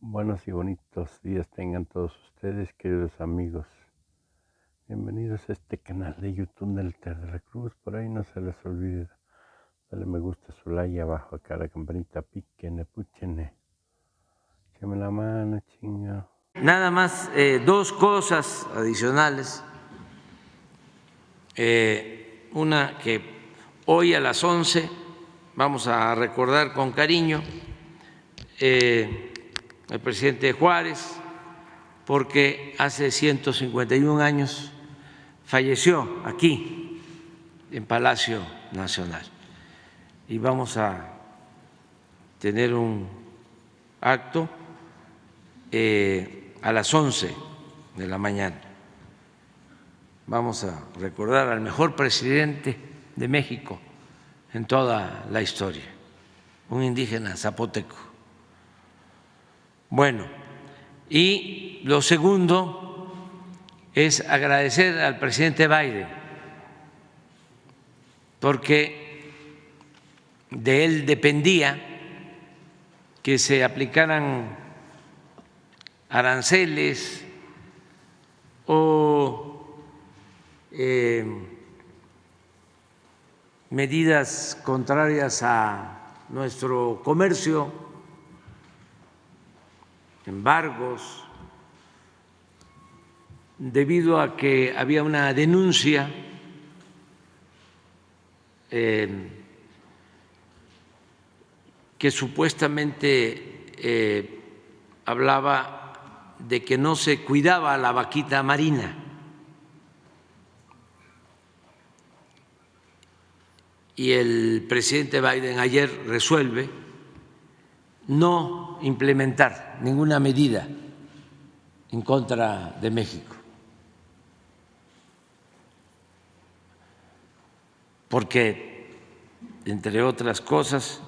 Buenos y bonitos días tengan todos ustedes, queridos amigos. Bienvenidos a este canal de YouTube del Ter de la Cruz. Por ahí no se les olvide darle me gusta, su like abajo, acá la campanita, píquenle, púchenle. Échame la mano, chinga. Nada más dos cosas adicionales. Una que hoy a las 11 vamos a recordar con cariño al presidente Juárez, porque hace 151 años falleció aquí en Palacio Nacional y vamos a tener un acto a las 11 de la mañana. Vamos a recordar al mejor presidente de México en toda la historia, un indígena zapoteco. Bueno, y lo segundo es agradecer al presidente Biden, porque de él dependía que se aplicaran aranceles o medidas contrarias a nuestro comercio, embargos, debido a que había una denuncia que supuestamente hablaba de que no se cuidaba la vaquita marina. Y el presidente Biden ayer resuelve no implementar ninguna medida en contra de México, porque, entre otras cosas,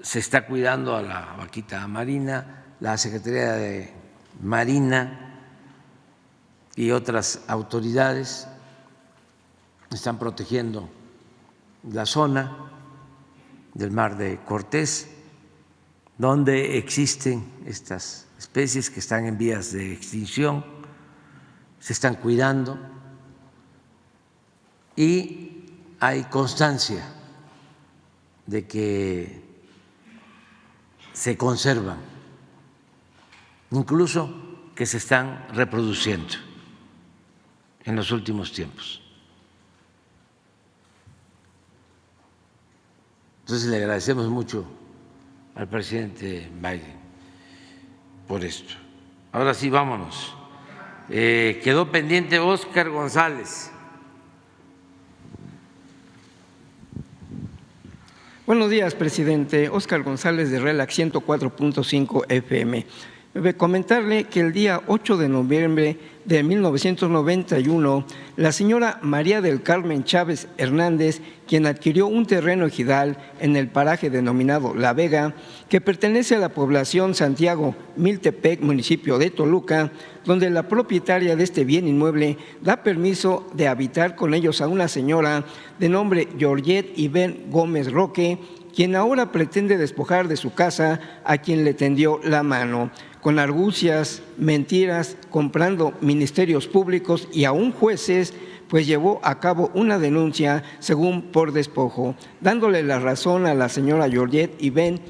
se está cuidando a la vaquita marina. La Secretaría de Marina y otras autoridades están protegiendo la zona del Mar de Cortés, donde existen estas especies que están en vías de extinción, se están cuidando y hay constancia de que se conservan, incluso que se están reproduciendo en los últimos tiempos. Entonces le agradecemos mucho al presidente Biden por esto. Ahora sí, vámonos. Quedó pendiente Óscar González. Buenos días, presidente. Óscar González de RELAX 104.5 FM. Comentarle que el día 8 de noviembre de 1991, la señora María del Carmen Chávez Hernández, quien adquirió un terreno ejidal en el paraje denominado La Vega, que pertenece a la población Santiago Miltepec, municipio de Toluca, donde la propietaria de este bien inmueble da permiso de habitar con ellos a una señora de nombre Georgette Ibén Gómez Roque, quien ahora pretende despojar de su casa a quien le tendió la mano, con argucias, mentiras, comprando ministerios públicos y aún jueces, pues llevó a cabo una denuncia según por despojo, dándole la razón a la señora Georgette Ibén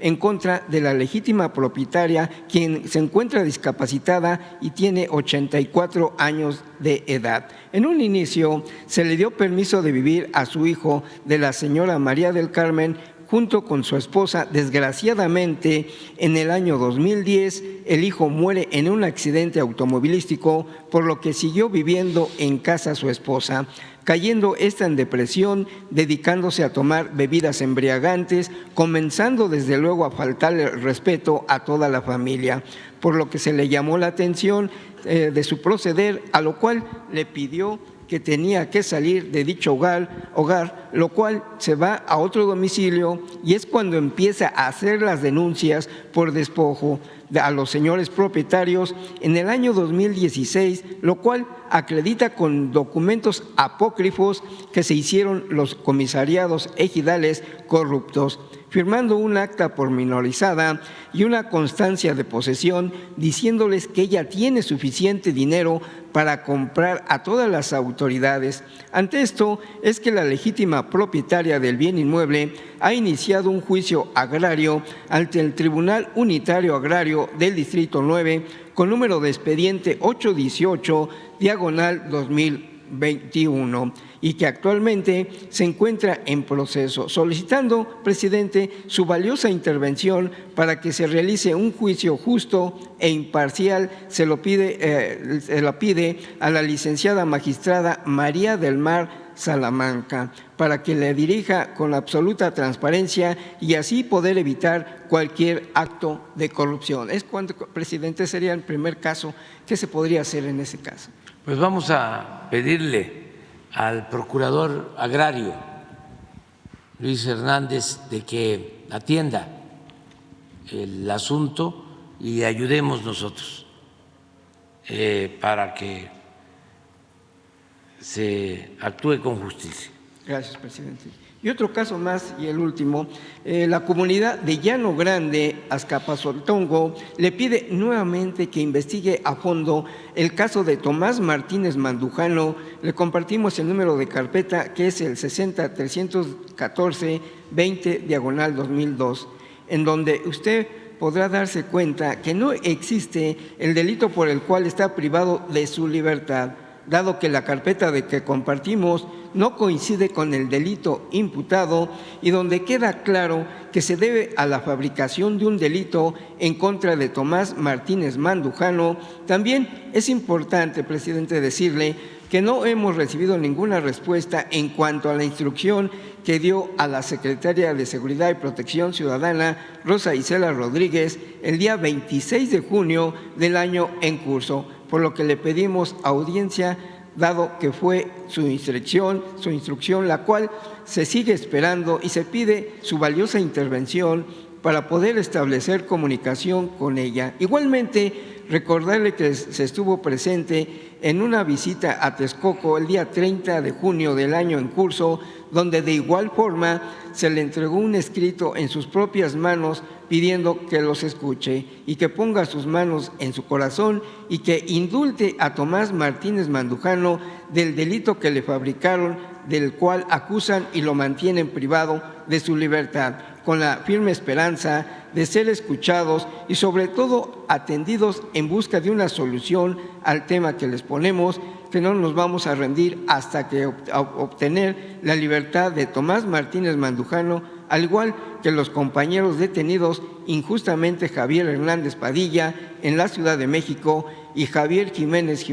en contra de la legítima propietaria, quien se encuentra discapacitada y tiene 84 años de edad. En un inicio se le dio permiso de vivir a su hijo de la señora María del Carmen junto con su esposa. Desgraciadamente, en el año 2010, el hijo muere en un accidente automovilístico, por lo que siguió viviendo en casa su esposa, cayendo esta en depresión, dedicándose a tomar bebidas embriagantes, comenzando desde luego a faltarle el respeto a toda la familia, por lo que se le llamó la atención de su proceder, a lo cual le pidió que tenía que salir de dicho hogar, lo cual se va a otro domicilio, y es cuando empieza a hacer las denuncias por despojo a los señores propietarios en el año 2016, lo cual acredita con documentos apócrifos que se hicieron los comisariados ejidales corruptos. firmando un acta pormenorizada y una constancia de posesión, diciéndoles que ella tiene suficiente dinero para comprar a todas las autoridades. Ante esto es que la legítima propietaria del bien inmueble ha iniciado un juicio agrario ante el Tribunal Unitario Agrario del Distrito 9 con número de expediente 818/2021 y que actualmente se encuentra en proceso, solicitando, presidente, su valiosa intervención para que se realice un juicio justo e imparcial. Se lo pide a la licenciada magistrada María del Mar Salamanca para que le dirija con absoluta transparencia y así poder evitar cualquier acto de corrupción. Es cuando, presidente, sería el primer caso. ¿Qué se podría hacer en ese caso? Pues vamos a pedirle al procurador agrario, Luis Hernández, de que atienda el asunto y ayudemos nosotros para que se actúe con justicia. Gracias, presidente. Y otro caso más, y el último, la comunidad de Llano Grande, Azcapotzaltongo, le pide nuevamente que investigue a fondo el caso de Tomás Martínez Mandujano. Le compartimos el número de carpeta, que es el 60-314-20/2002, en donde usted podrá darse cuenta que no existe el delito por el cual está privado de su libertad, dado que la carpeta de que compartimos no coincide con el delito imputado y donde queda claro que se debe a la fabricación de un delito en contra de Tomás Martínez Mandujano. También es importante, presidente, decirle que no hemos recibido ninguna respuesta en cuanto a la instrucción que dio a la secretaria de Seguridad y Protección Ciudadana, Rosa Isela Rodríguez, el día 26 de junio del año en curso, por lo que le pedimos audiencia, dado que fue su instrucción, la cual se sigue esperando, y se pide su valiosa intervención para poder establecer comunicación con ella. Igualmente, recordarle que se estuvo presente en una visita a Texcoco el día 30 de junio del año en curso, donde de igual forma se le entregó un escrito en sus propias manos pidiendo que los escuche y que ponga sus manos en su corazón y que indulte a Tomás Martínez Mandujano del delito que le fabricaron, del cual acusan y lo mantienen privado de su libertad, con la firme esperanza de ser escuchados y sobre todo atendidos en busca de una solución al tema que les ponemos, que no nos vamos a rendir hasta que obtener la libertad de Tomás Martínez Mandujano, al igual que los compañeros detenidos injustamente Javier Hernández Padilla en la Ciudad de México y Javier Jiménez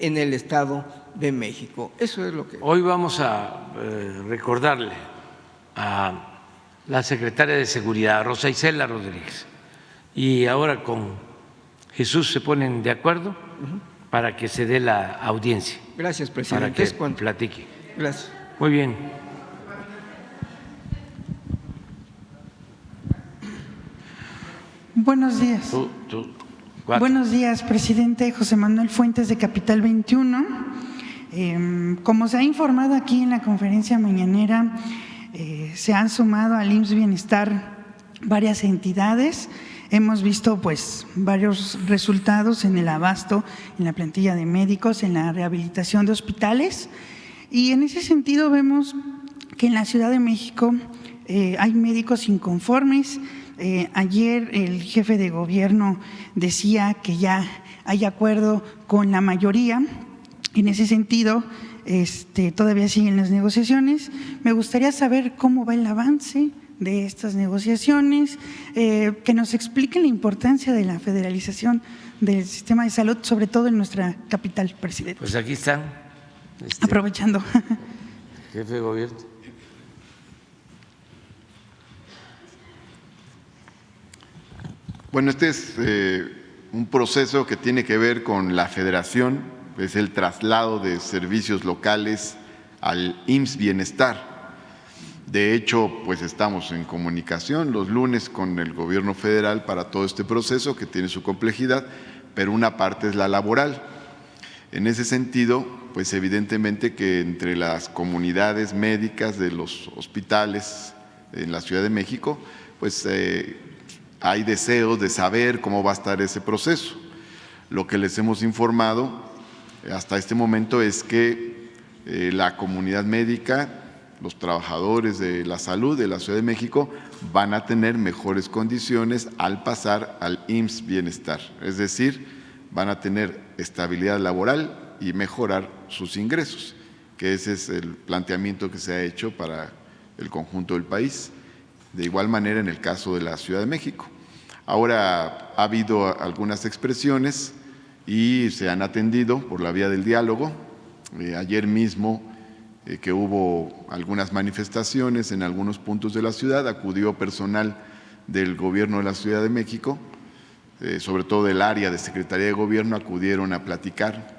en el Estado de México. Eso es lo que… Hoy vamos a recordarle a la secretaria de Seguridad, Rosa Isela Rodríguez, y ahora con Jesús se ponen de acuerdo para que se dé la audiencia. Gracias, presidente. Para que platique. Gracias. Muy bien. Buenos días. Buenos días, presidente. José Manuel Fuentes, de Capital 21. Como se ha informado aquí en la conferencia mañanera, se han sumado al IMSS Bienestar varias entidades. Hemos visto pues varios resultados en el abasto, en la plantilla de médicos, en la rehabilitación de hospitales, y en ese sentido vemos que en la Ciudad de México hay médicos inconformes. Ayer el jefe de gobierno decía que ya hay acuerdo con la mayoría. En ese sentido, todavía siguen las negociaciones. Me gustaría saber cómo va el avance de estas negociaciones, que nos expliquen la importancia de la federalización del sistema de salud, sobre todo en nuestra capital, presidente. Pues aquí están. Aprovechando. Jefe de gobierno. Bueno, este es un proceso que tiene que ver con la federación, es el traslado de servicios locales al IMSS Bienestar. De hecho, pues estamos en comunicación los lunes con el gobierno federal para todo este proceso que tiene su complejidad, pero una parte es la laboral. En ese sentido, pues evidentemente que entre las comunidades médicas de los hospitales en la Ciudad de México, pues hay deseos de saber cómo va a estar ese proceso. Lo que les hemos informado hasta este momento es que la comunidad médica, los trabajadores de la salud de la Ciudad de México van a tener mejores condiciones al pasar al IMSS Bienestar, es decir, van a tener estabilidad laboral y mejorar sus ingresos, que ese es el planteamiento que se ha hecho para el conjunto del país. De igual manera en el caso de la Ciudad de México. Ahora ha habido algunas expresiones y se han atendido por la vía del diálogo. Ayer mismo que hubo algunas manifestaciones en algunos puntos de la ciudad, acudió personal del Gobierno de la Ciudad de México, sobre todo del área de Secretaría de Gobierno, acudieron a platicar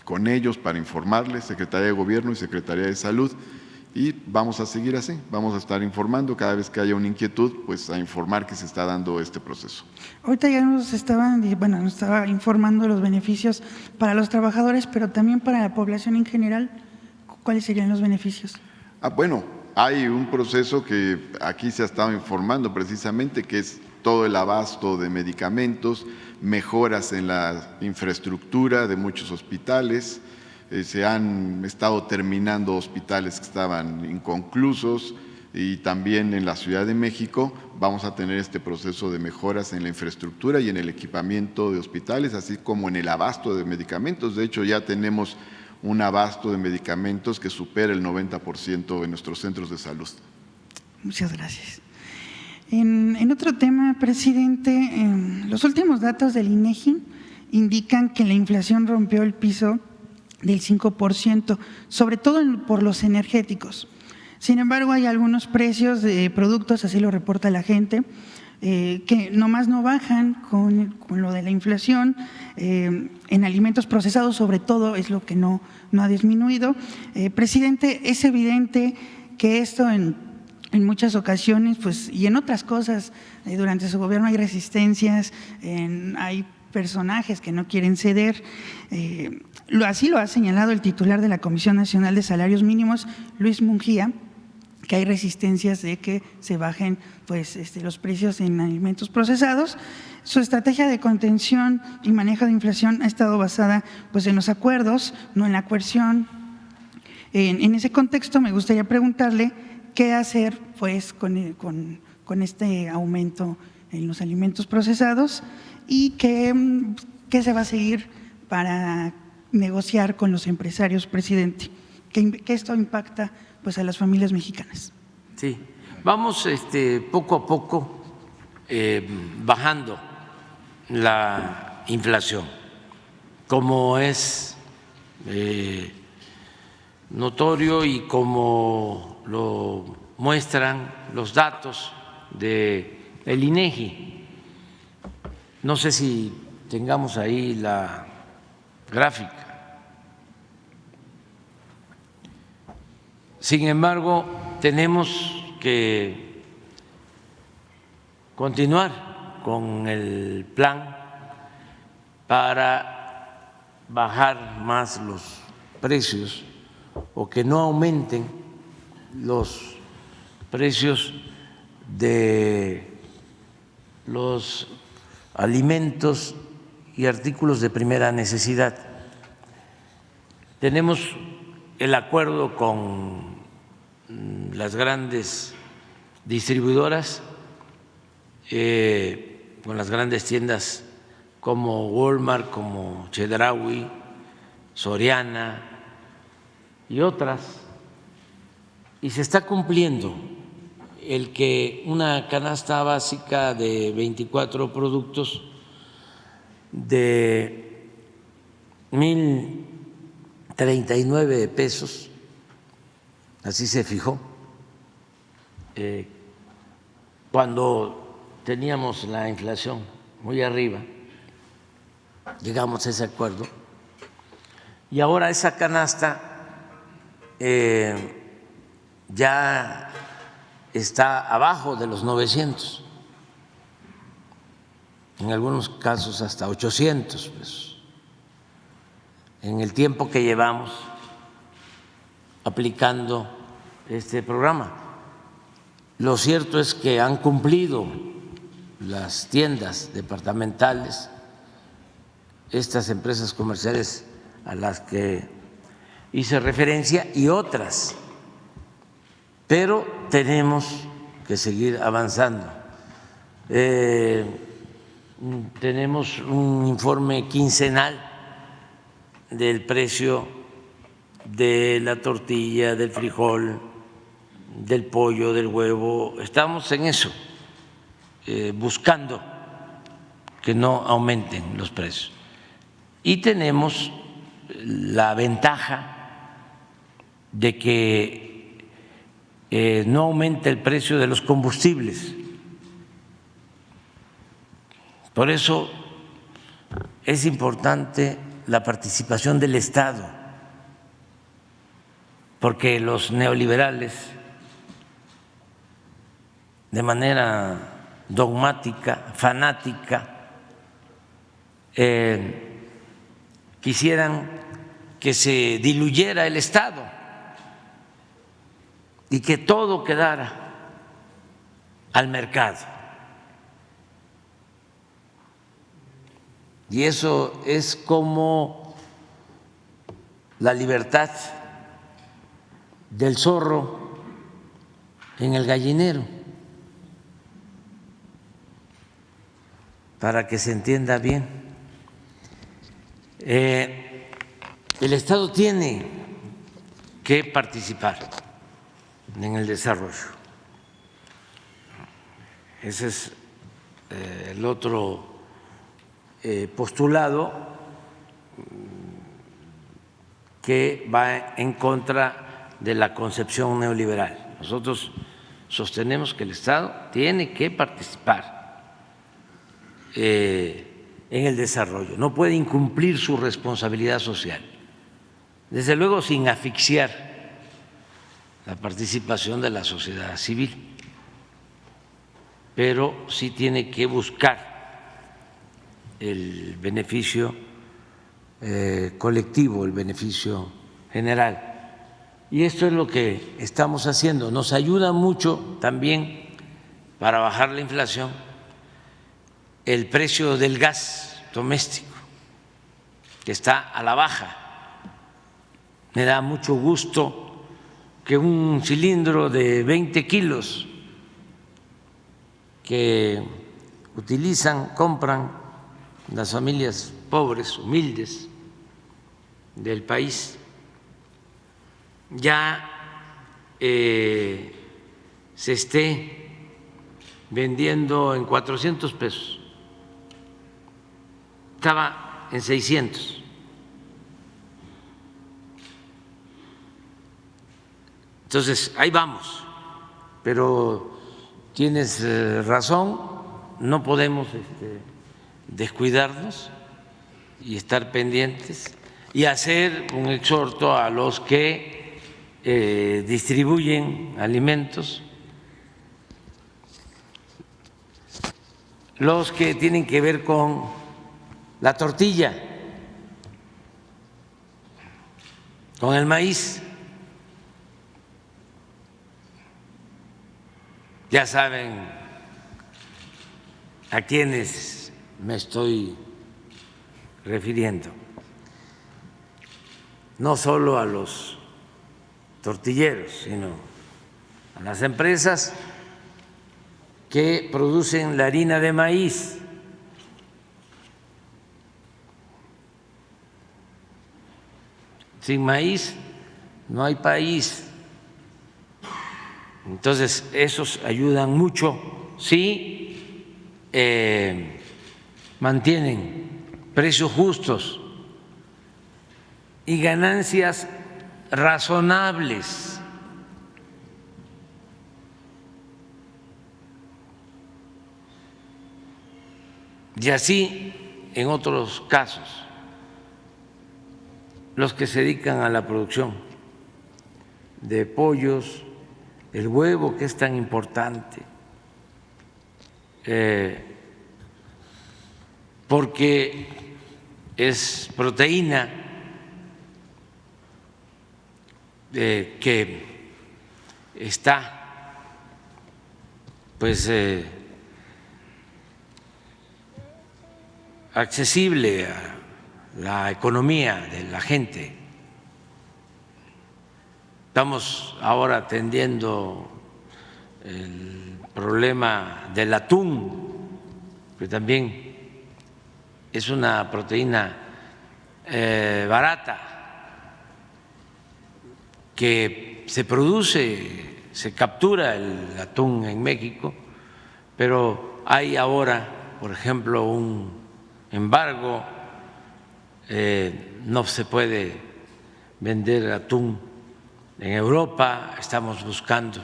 con ellos para informarles, Secretaría de Gobierno y Secretaría de Salud, y vamos a seguir así, vamos a estar informando cada vez que haya una inquietud, pues a informar que se está dando este proceso. Ahorita ya nos estaba informando los beneficios para los trabajadores, pero también para la población en general. ¿Cuáles serían los beneficios? Bueno, hay un proceso que aquí se ha estado informando precisamente, que es todo el abasto de medicamentos, mejoras en la infraestructura de muchos hospitales, se han estado terminando hospitales que estaban inconclusos y también en la Ciudad de México vamos a tener este proceso de mejoras en la infraestructura y en el equipamiento de hospitales, así como en el abasto de medicamentos. De hecho, ya tenemos un abasto de medicamentos que supera el 90% en nuestros centros de salud. Muchas gracias. En otro tema, presidente, los últimos datos del INEGI indican que la inflación rompió el piso del 5%, sobre todo por los energéticos. Sin embargo, hay algunos precios de productos, así lo reporta la gente, que nomás no bajan con lo de la inflación. En alimentos procesados, sobre todo, es lo que no ha disminuido. Presidente, es evidente que esto en muchas ocasiones, pues, y en otras cosas, durante su gobierno hay resistencias, hay personajes que no quieren ceder. Así lo ha señalado el titular de la Comisión Nacional de Salarios Mínimos, Luis Mungía, que hay resistencias de que se bajen pues, los precios en alimentos procesados. Su estrategia de contención y manejo de inflación ha estado basada pues, en los acuerdos, no en la coerción. En ese contexto me gustaría preguntarle qué hacer pues, con este aumento en los alimentos procesados y qué se va a seguir para negociar con los empresarios, presidente, que esto impacta pues a las familias mexicanas. Sí, vamos poco a poco bajando la inflación, como es notorio y como lo muestran los datos del INEGI. No sé si tengamos ahí la gráfica. Sin embargo, tenemos que continuar con el plan para bajar más los precios o que no aumenten los precios de los alimentos y artículos de primera necesidad. Tenemos el acuerdo con las grandes distribuidoras, con las grandes tiendas como Walmart, como Chedraui, Soriana y otras, y se está cumpliendo el que una canasta básica de 24 productos de 1,039 pesos, así se fijó, cuando teníamos la inflación muy arriba, llegamos a ese acuerdo, y ahora esa canasta ya está abajo de los 900, en algunos casos hasta 800 pesos, en el tiempo que llevamos aplicando este programa. Lo cierto es que han cumplido las tiendas departamentales, estas empresas comerciales a las que hice referencia y otras, pero tenemos que seguir avanzando. Tenemos un informe quincenal del precio de la tortilla, del frijol, del pollo, del huevo. Estamos en eso, buscando que no aumenten los precios. Y tenemos la ventaja de que no aumente el precio de los combustibles. Por eso es importante la participación del Estado, porque los neoliberales, de manera dogmática, fanática, quisieran que se diluyera el Estado y que todo quedara al mercado. Y eso es como la libertad del zorro en el gallinero, para que se entienda bien. El Estado tiene que participar en el desarrollo. Ese es el otro postulado que va en contra de la concepción neoliberal. Nosotros sostenemos que el Estado tiene que participar en el desarrollo, no puede incumplir su responsabilidad social, desde luego sin asfixiar la participación de la sociedad civil, pero sí tiene que buscar el beneficio colectivo, el beneficio general. Y esto es lo que estamos haciendo. Nos ayuda mucho también para bajar la inflación el precio del gas doméstico, que está a la baja. Me da mucho gusto que un cilindro de 20 kilos que compran las familias pobres, humildes del país, ya se esté vendiendo en 400 pesos. Estaba en 600. Entonces, ahí vamos, pero tienes razón, no podemos descuidarnos y estar pendientes y hacer un exhorto a los que distribuyen alimentos, los que tienen que ver con la tortilla, con el maíz. Ya saben a quiénes me estoy refiriendo, no solo a los tortilleros, sino a las empresas que producen la harina de maíz. Sin maíz no hay país. Entonces, esos ayudan mucho si mantienen precios justos y ganancias razonables. Y así en otros casos, los que se dedican a la producción de pollos, el huevo, que es tan importante, porque es proteína que está pues accesible a la economía de la gente. Estamos ahora atendiendo el problema del atún, que también es una proteína barata, que se produce, se captura el atún en México, pero hay ahora, por ejemplo, un embargo, no se puede vender atún en Europa. Estamos buscando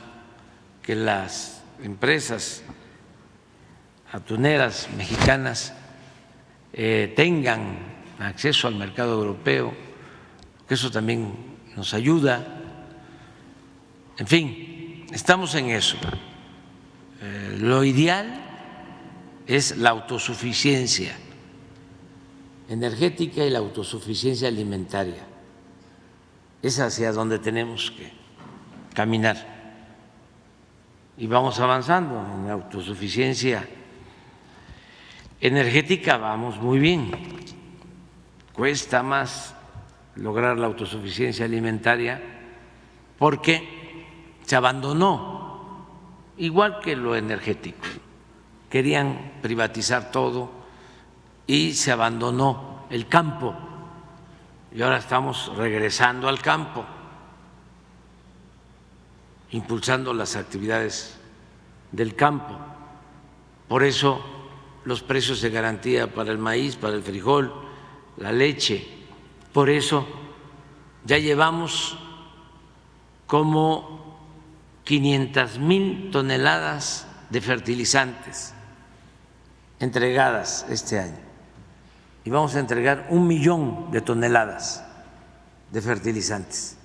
que las empresas atuneras mexicanas tengan acceso al mercado europeo, que eso también nos ayuda. En fin, estamos en eso. Lo ideal es la autosuficiencia energética y la autosuficiencia alimentaria. Es hacia donde tenemos que caminar. Y vamos avanzando en la autosuficiencia energética, vamos muy bien. Cuesta más lograr la autosuficiencia alimentaria porque se abandonó, igual que lo energético. Querían privatizar todo y se abandonó el campo, y ahora estamos regresando al campo, impulsando las actividades del campo. Por eso los precios de garantía para el maíz, para el frijol, la leche, por eso ya llevamos como 500,000 toneladas de fertilizantes entregadas este año. Y vamos a entregar 1 millón de toneladas de fertilizantes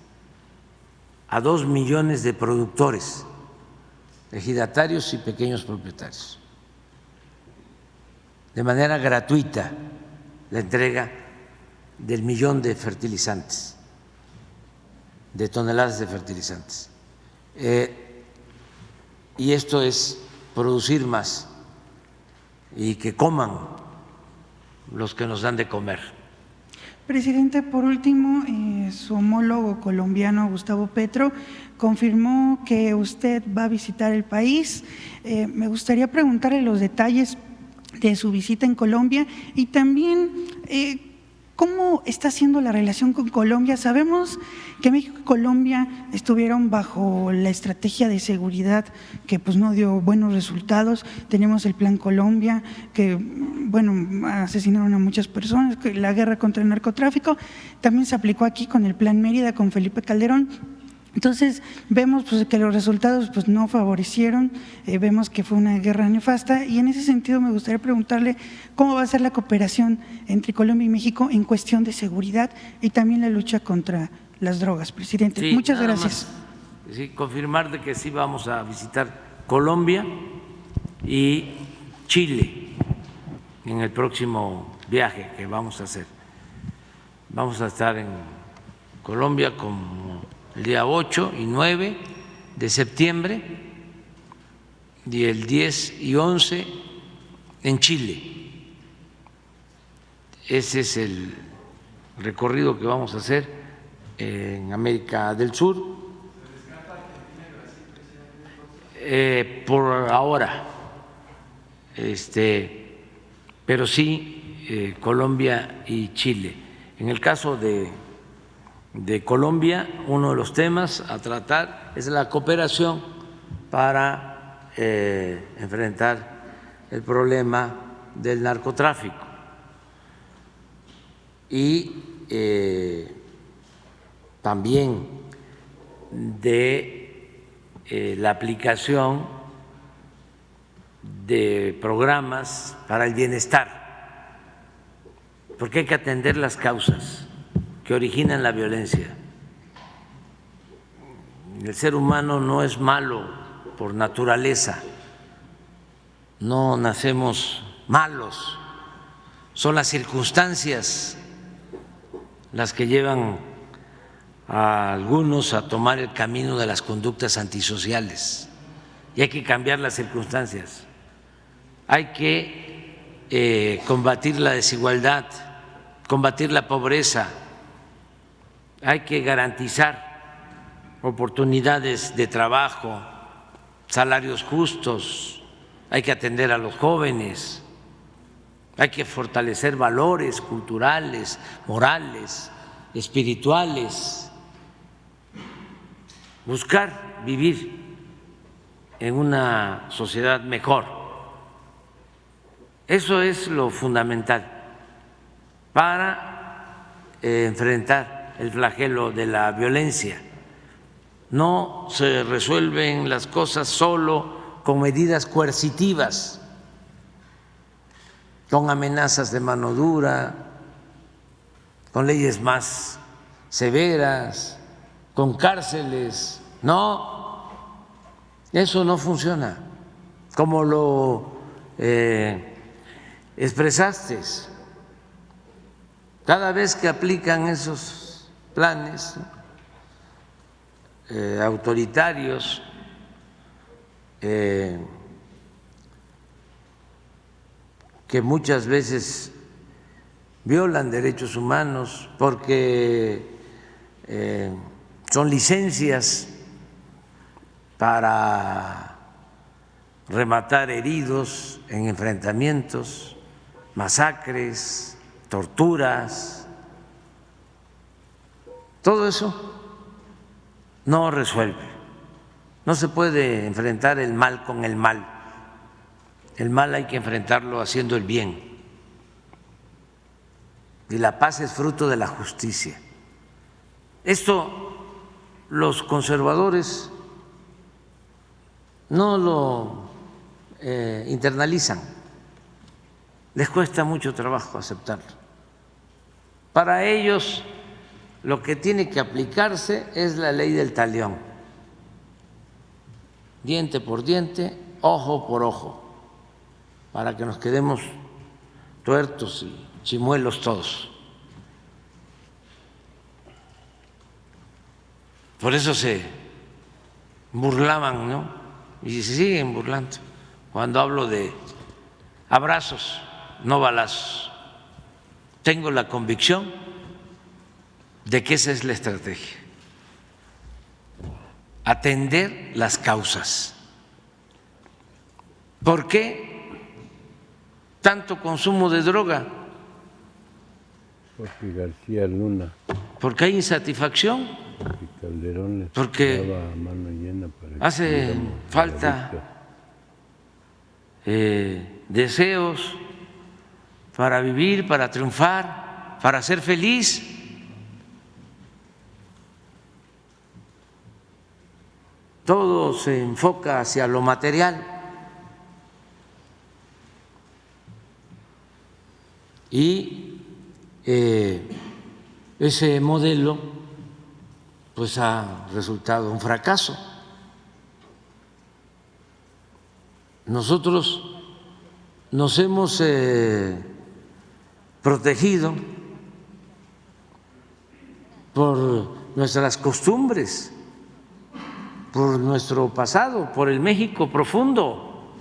a 2 millones de productores, ejidatarios y pequeños propietarios, de manera gratuita, la entrega del 1 millón de fertilizantes, de toneladas de fertilizantes. Y esto es producir más y que coman los que nos dan de comer. Presidente, por último, su homólogo colombiano, Gustavo Petro, confirmó que usted va a visitar el país. Me gustaría preguntarle los detalles de su visita en Colombia y también cómo está siendo la relación con Colombia. Sabemos que México y Colombia estuvieron bajo la estrategia de seguridad que pues no dio buenos resultados. Tenemos el Plan Colombia, que bueno, asesinaron a muchas personas, la guerra contra el narcotráfico. También se aplicó aquí con el Plan Mérida, con Felipe Calderón. Entonces vemos pues, que los resultados pues, no favorecieron, vemos que fue una guerra nefasta, y en ese sentido me gustaría preguntarle cómo va a ser la cooperación entre Colombia y México en cuestión de seguridad y también la lucha contra las drogas, presidente. Sí, muchas gracias. Sí, confirmar de que sí vamos a visitar Colombia y Chile en el próximo viaje que vamos a hacer. Vamos a estar en Colombia como el día 8 y 9 de septiembre y el 10 y 11 en Chile. Ese es el recorrido que vamos a hacer en América del Sur. Por ahora, pero sí Colombia y Chile. En el caso de Colombia, uno de los temas a tratar es la cooperación para enfrentar el problema del narcotráfico y también de la aplicación de programas para el bienestar, porque hay que atender las causas que originan la violencia. El ser humano no es malo por naturaleza, no nacemos malos, son las circunstancias las que llevan a algunos a tomar el camino de las conductas antisociales. y hay que cambiar las circunstancias. Hay que combatir la desigualdad, combatir la pobreza, hay que garantizar oportunidades de trabajo, salarios justos, hay que atender a los jóvenes, hay que fortalecer valores culturales, morales, espirituales, buscar vivir en una sociedad mejor. Eso es lo fundamental para enfrentar el flagelo de la violencia. No se resuelven las cosas solo con medidas coercitivas, con amenazas de mano dura, con leyes más severas, con cárceles. No, eso no funciona. Como lo expresaste, cada vez que aplican esos planes autoritarios, que muchas veces violan derechos humanos porque son licencias para rematar heridos en enfrentamientos, masacres, torturas. Todo eso no resuelve. No se puede enfrentar el mal con el mal. El mal hay que enfrentarlo haciendo el bien. Y la paz es fruto de la justicia. Esto los conservadores no lo internalizan, les cuesta mucho trabajo aceptarlo. Para ellos lo que tiene que aplicarse es la ley del talión, diente por diente, ojo por ojo, para que nos quedemos tuertos y chimuelos todos. Por eso se burlaban, ¿no? Y se siguen burlando cuando hablo de abrazos, no balazos. Tengo la convicción de que esa es la estrategia: atender las causas. ¿Por qué tanto consumo de droga? Jorge García Luna. Porque hay insatisfacción, Y Calderón les porque daba mano llena para que hace tuviéramos falta deseos para vivir, para triunfar, para ser feliz. Todo se enfoca hacia lo material y ese modelo pues ha resultado un fracaso. Nosotros nos hemos protegido por nuestras costumbres, por nuestro pasado, por el México profundo.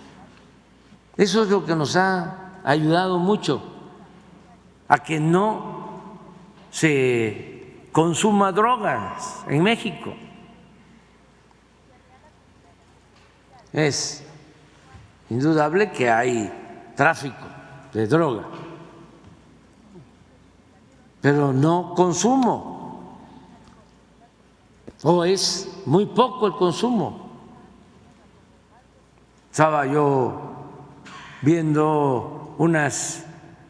Eso es lo que nos ha ayudado mucho a que no se consuma drogas en México. Es indudable que hay tráfico de droga, pero no consumo, o es muy poco el consumo. Estaba yo viendo unas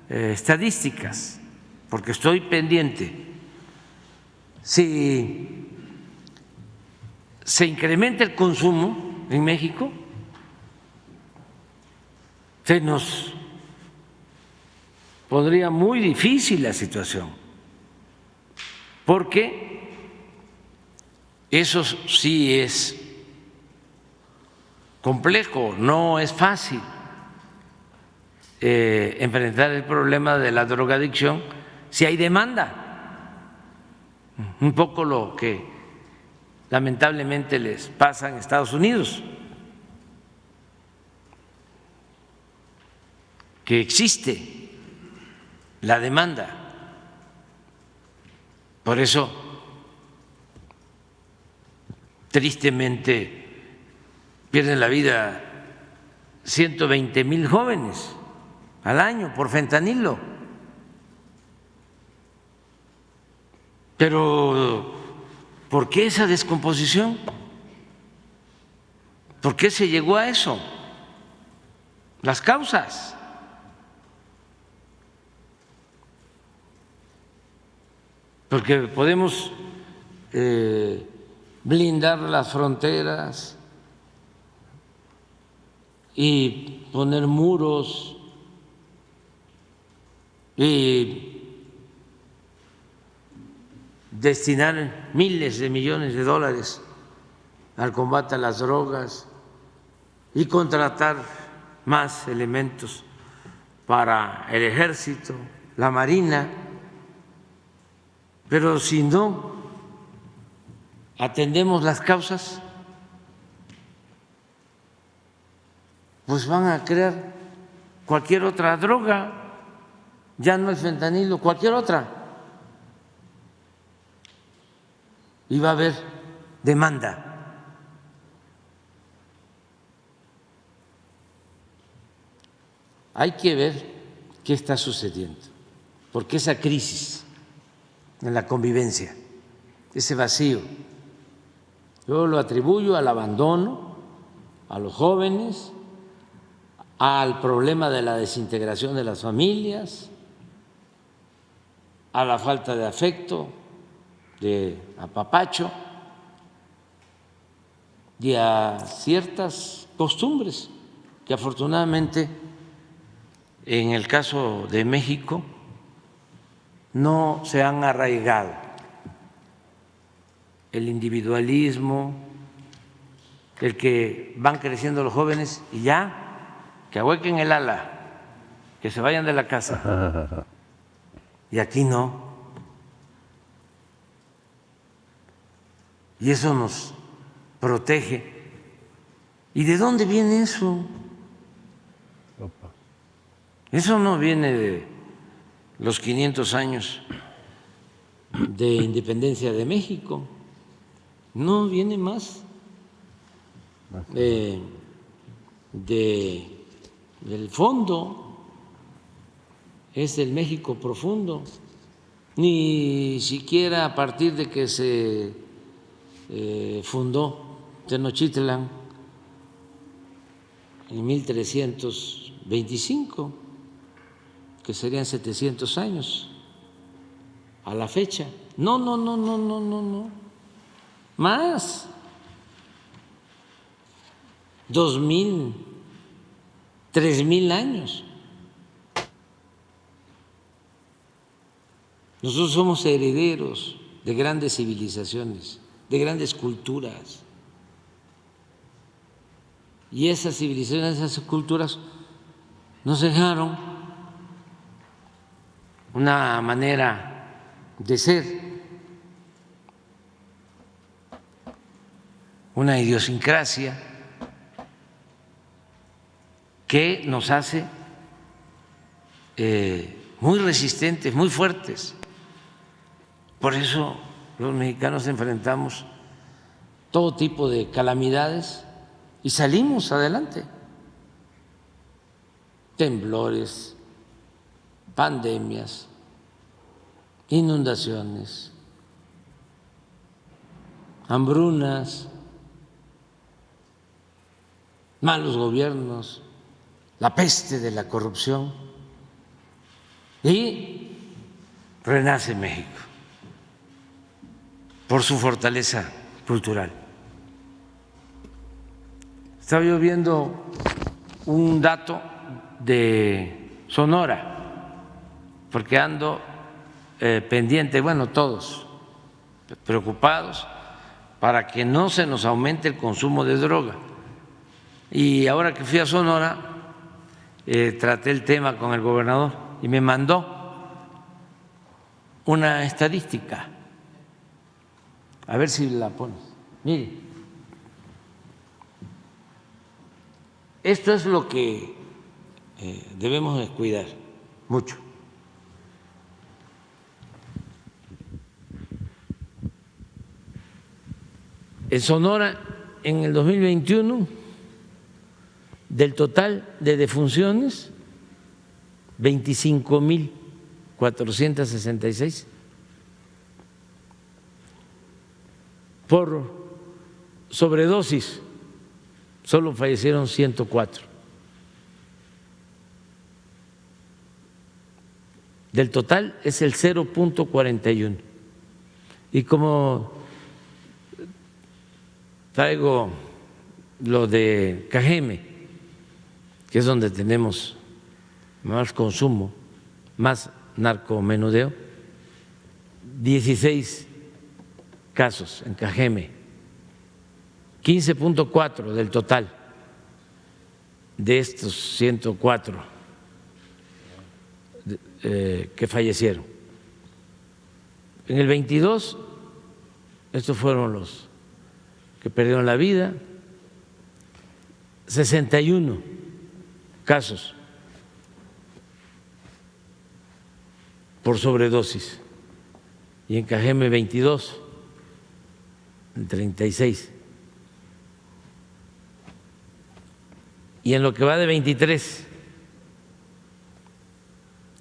estadísticas, porque estoy pendiente. Si se incrementa el consumo en México, se nos pondría muy difícil la situación, porque eso sí es complejo, no es fácil enfrentar el problema de la drogadicción si hay demanda. Un poco lo que lamentablemente les pasa en Estados Unidos, que existe la demanda. Por eso, tristemente, pierden la vida 120,000 jóvenes al año por fentanilo. Pero, ¿por qué esa descomposición? ¿Por qué se llegó a eso? Las causas. Porque podemos blindar las fronteras y poner muros y destinar miles de millones de dólares al combate a las drogas y contratar más elementos para el ejército, la marina, pero si no atendemos las causas, pues van a crear cualquier otra droga, ya no el fentanilo, cualquier otra. Y va a haber demanda. Hay que ver qué está sucediendo, porque esa crisis en la convivencia, ese vacío, yo lo atribuyo al abandono, a los jóvenes, al problema de la desintegración de las familias, a la falta de afecto, de apapacho y a ciertas costumbres que afortunadamente en el caso de México no se han arraigado. El individualismo, el que van creciendo los jóvenes y ya, que ahuequen el ala, que se vayan de la casa. Y aquí no. Y eso nos protege. ¿Y de dónde viene eso? Eso no viene de los 500 años de independencia de México, no viene más del fondo, es del México profundo, ni siquiera a partir de que se fundó Tenochtitlan en 1325, que serían 700 años a la fecha. No, más, 2,000, 3,000 años. Nosotros somos herederos de grandes civilizaciones, de grandes culturas. Y esas civilizaciones, esas culturas nos dejaron una manera de ser, una idiosincrasia que nos hace muy resistentes, muy fuertes. Por eso los mexicanos enfrentamos todo tipo de calamidades y salimos adelante. Temblores, pandemias, inundaciones, hambrunas, malos gobiernos, la peste de la corrupción, y renace México por su fortaleza cultural. Estaba yo viendo un dato de Sonora, porque ando pendiente, bueno, todos preocupados para que no se nos aumente el consumo de droga. Y ahora que fui a Sonora, traté el tema con el gobernador y me mandó una estadística. A ver si la pones. Mire, esto es lo que debemos de cuidar mucho. En Sonora, en el 2021, del total de defunciones, 25,466 por sobredosis, solo fallecieron 104. Del total es el 0,41. Y como traigo lo de Cajeme, que es donde tenemos más consumo, más narcomenudeo, 16 casos en Cajeme, 15,4 del total de estos 104 que fallecieron. En el 22, estos fueron los que perdieron la vida, 61 casos por sobredosis, y en Cajeme 22, en 36. Y en lo que va de 23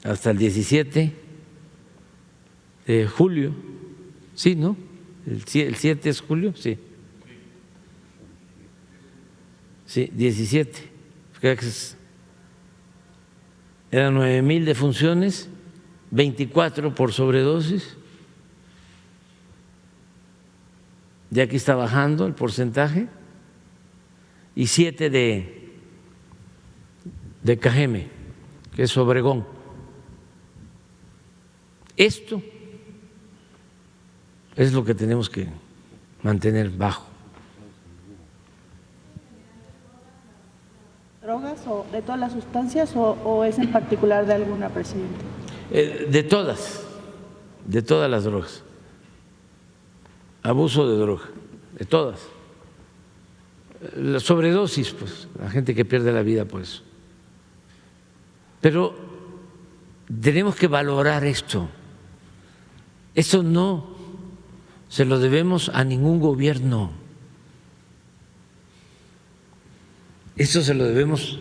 hasta el 17 de julio, sí, ¿no? El 7 es julio, sí. Sí, 17. Eran 9,000 defunciones, 24 por sobredosis. Ya aquí está bajando el porcentaje. Y 7 de Cajeme, que es Obregón. Esto es lo que tenemos que mantener bajo. ¿Drogas o de todas las sustancias o es en particular de alguna, presidente? De todas las drogas. Abuso de droga, de todas. La sobredosis, pues, la gente que pierde la vida por eso. Pero tenemos que valorar esto. Esto no se lo debemos a ningún gobierno. Esto se lo debemos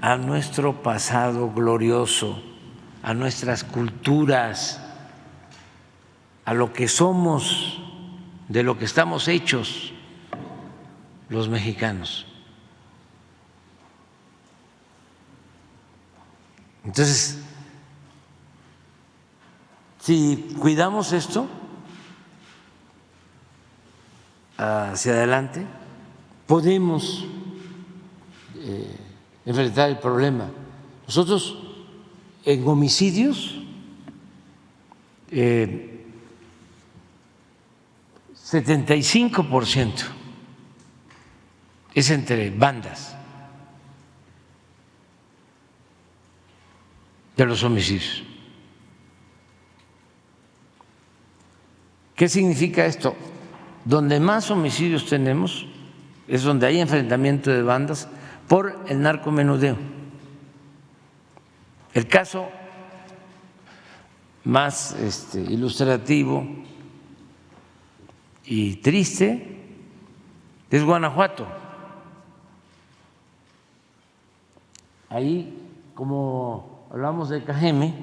a nuestro pasado glorioso, a nuestras culturas, a lo que somos, de lo que estamos hechos los mexicanos. Entonces, si cuidamos esto hacia adelante, podemos enfrentar el problema. Nosotros en homicidios 75% es entre bandas de los homicidios. ¿Qué significa esto? Donde más homicidios tenemos es donde hay enfrentamiento de bandas por el narcomenudeo. El caso más ilustrativo y triste es Guanajuato. Ahí, como hablamos de Cajeme,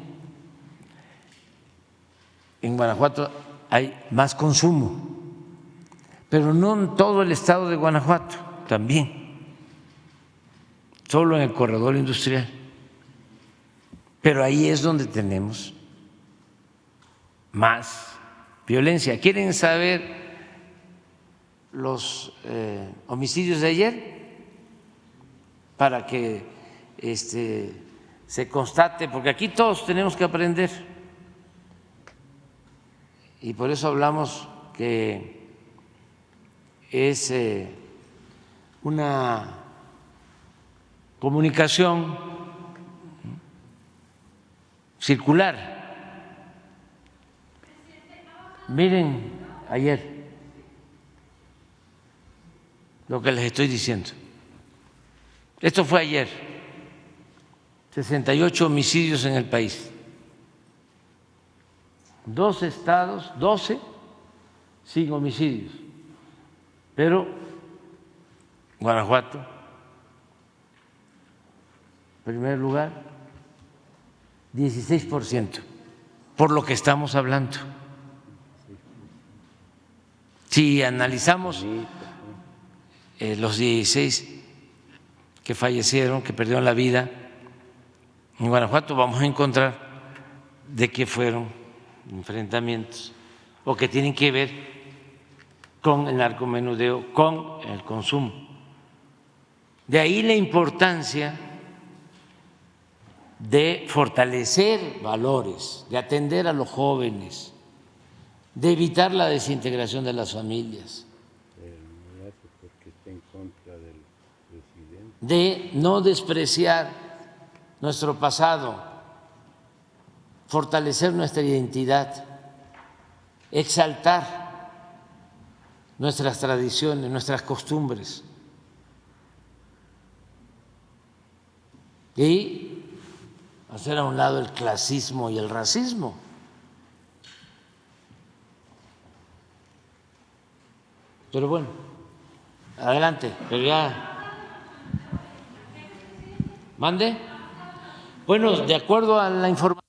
en Guanajuato hay más consumo, pero no en todo el estado de Guanajuato, también, solo en el corredor industrial. Pero ahí es donde tenemos más violencia. ¿Quieren saber los homicidios de ayer? Para que se constate, porque aquí todos tenemos que aprender. Y por eso hablamos que es una comunicación circular. Miren ayer lo que les estoy diciendo. Esto fue ayer 68 homicidios en el país. 12 estados, 12 sin homicidios, pero Guanajuato, primer lugar, 16%, por lo que estamos hablando. Si analizamos los 16 que fallecieron, que perdieron la vida en Guanajuato, vamos a encontrar de qué fueron enfrentamientos o que tienen que ver con el narcomenudeo, con el consumo. De ahí la importancia de fortalecer valores, de atender a los jóvenes, de evitar la desintegración de las familias, de no despreciar nuestro pasado, fortalecer nuestra identidad, exaltar nuestras tradiciones, nuestras costumbres y hacer a un lado el clasismo y el racismo. Pero bueno, adelante, pero ya. ¿Mande? Bueno, de acuerdo a la información.